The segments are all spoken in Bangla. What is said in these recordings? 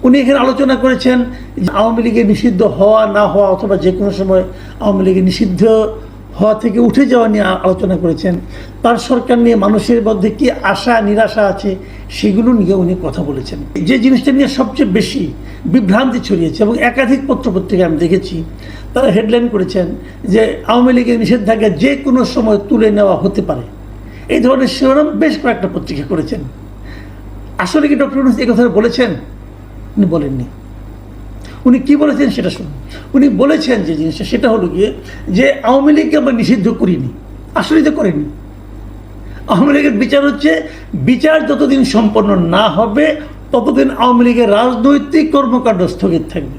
উনি এখানে আলোচনা করেছেন যে আওয়ামী লীগের নিষিদ্ধ হওয়া না হওয়া অথবা যে কোনো সময় আওয়ামী লীগের নিষিদ্ধ হওয়া থেকে উঠে যাওয়া নিয়ে আলোচনা করেছেন। তার সরকার নিয়ে মানুষের মধ্যে কি আশা নিরাশা আছে সেগুলো নিয়ে উনি কথা বলেছেন। যে জিনিসটা নিয়ে সবচেয়ে বেশি বিভ্রান্তি ছড়িয়েছে এবং একাধিক পত্রপত্রিকা আমি দেখেছি, তারা হেডলাইন করেছেন যে আওয়ামী লীগের নিষেধাজ্ঞা যে কোনো সময় তুলে নেওয়া হতে পারে। এই ধরনের শিরোনাম বেশ কয়েকটা পত্রিকা করেছেন। আসলে কি ডক্টর ইউনূস এই কথা বলেছেন? উনি বলেননি। উনি কি বলেছেন সেটা শুনুন। উনি বলেছেন যে জিনিসটা সেটা হলো গিয়ে যে আওয়ামী লীগকে আমরা নিষিদ্ধ করিনি, আসলে তো করেনি। আওয়ামী লীগের বিচার হচ্ছে, বিচার যতদিন সম্পন্ন না হবে ততদিন আওয়ামী লীগের রাজনৈতিক কর্মকাণ্ড স্থগিত থাকবে।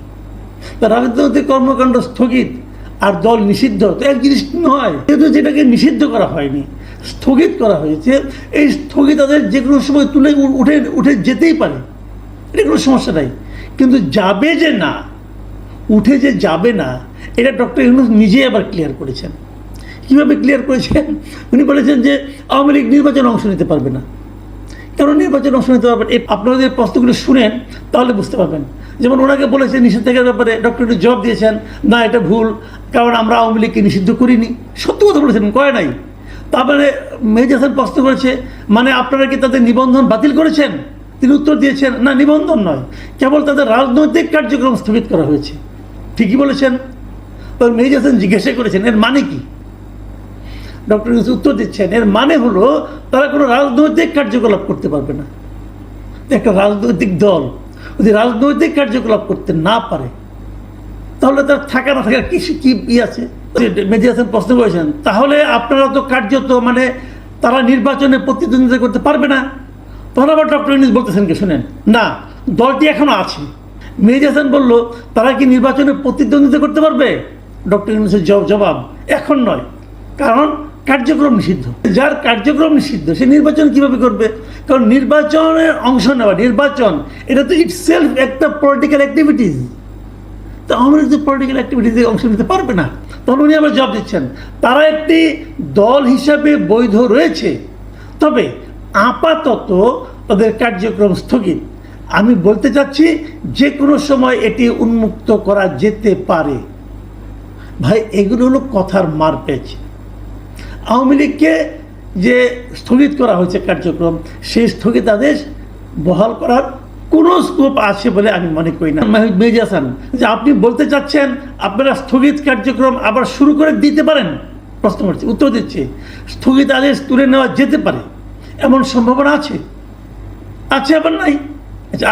তা রাজনৈতিক কর্মকাণ্ড স্থগিত আর দল নিষিদ্ধ তো এক জিনিস নয়। যেহেতু যেটাকে নিষিদ্ধ করা হয়নি, স্থগিত করা হয়েছে, এই স্থগিতাদেশ যে কোনো সময় তুলে উঠে যেতেই পারে, এটা কোনো সমস্যা নাই। কিন্তু যাবে যে না, উঠে যে যাবে না, এটা ডক্টর ইউনূস নিজেই আবার ক্লিয়ার করেছেন। কীভাবে ক্লিয়ার করেছেন? উনি বলেছেন যে আওয়ামী লীগ নির্বাচনে অংশ নিতে পারবে না। কেন নির্বাচনে অংশ নিতে পারবেন? আপনারা যদি প্রশ্নগুলো শুনেন তাহলে বুঝতে পারবেন। যেমন ওনাকে বলেছেন নিষেধাজ্ঞার ব্যাপারে, ডক্টর ইউনূস জবাব দিয়েছেন না এটা ভুল, কারণ আমরা আওয়ামী লীগকে নিষিদ্ধ করিনি। সত্য কথা বলেছেন, করে নাই। তারপরে মেহেদী হাসান প্রশ্ন করেছে মানে আপনারা কি তাদের নিবন্ধন বাতিল করেছেন? তিনি উত্তর দিয়েছেন না, নিবন্ধন নয়, কেবল তাদের রাজনৈতিক কার্যক্রম স্থগিত করা হয়েছে। ঠিকই বলেছেন। মেহেদী হাসান জিজ্ঞাসা করেছেন এর মানে কি? ডক্টর ইউনূস উত্তর দিচ্ছেন এর মানে হলো তারা কোনো রাজনৈতিক কার্যকলাপ করতে পারবে না। একটা রাজনৈতিক দল যদি রাজনৈতিক কার্যকলাপ করতে না পারে তাহলে তার থাকা না থাকার কি আছে? মেহেদী হাসান প্রশ্ন করেছেন তাহলে আপনারা তো কার্যত মানে তারা নির্বাচনে প্রতিদ্বন্দ্বিতা করতে পারবে না। তখন আবার ডক্টর ইউনূস বলতেছেন কি শুনেন, না দলটি এখনো আছে। মেহেদী হাসান বলল তারা কি নির্বাচনে প্রতিদ্বন্দ্বিতা করতে পারবে? ডক্টর ইউনূসের জবাব এখন নয়, কারণ কার্যক্রম নিষিদ্ধ। যার কার্যক্রম নিষিদ্ধ সে নির্বাচন কিভাবে করবে? কারণ নির্বাচনের অংশ নেওয়া, নির্বাচন এটা তো ইটসেলফ একটা পলিটিক্যাল অ্যাক্টিভিটিস। তো আওয়ামী লীগ পলিটিক্যাল অ্যাক্টিভিটিসে অংশ নিতে পারবে না। তখন উনি আবার জবাব দিচ্ছেন তারা একটি দল হিসাবে বৈধ রয়েছে, তবে আপাতত তাদের কার্যক্রম স্থগিত। আমি বলতে চাচ্ছি যে কোনো সময় এটি উন্মুক্ত করা যেতে পারে। ভাই এগুলো হলো কথার মারপ্যাচ। আওয়ামী লীগকে যে স্থগিত করা হয়েছে কার্যক্রম, সেই স্থগিতাদেশ বহাল করার কোনো স্কোপ আছে বলে আমি মনে করি না। মেহেদী হাসান যে আপনি বলতে চাচ্ছেন আপনারা স্থগিত কার্যক্রম আবার শুরু করে দিতে পারেন? প্রশ্ন করছে, উত্তর দিচ্ছে স্থগিতাদেশ তুলে নেওয়া যেতে পারে, এমন সম্ভাবনা আছে, আবার নাই।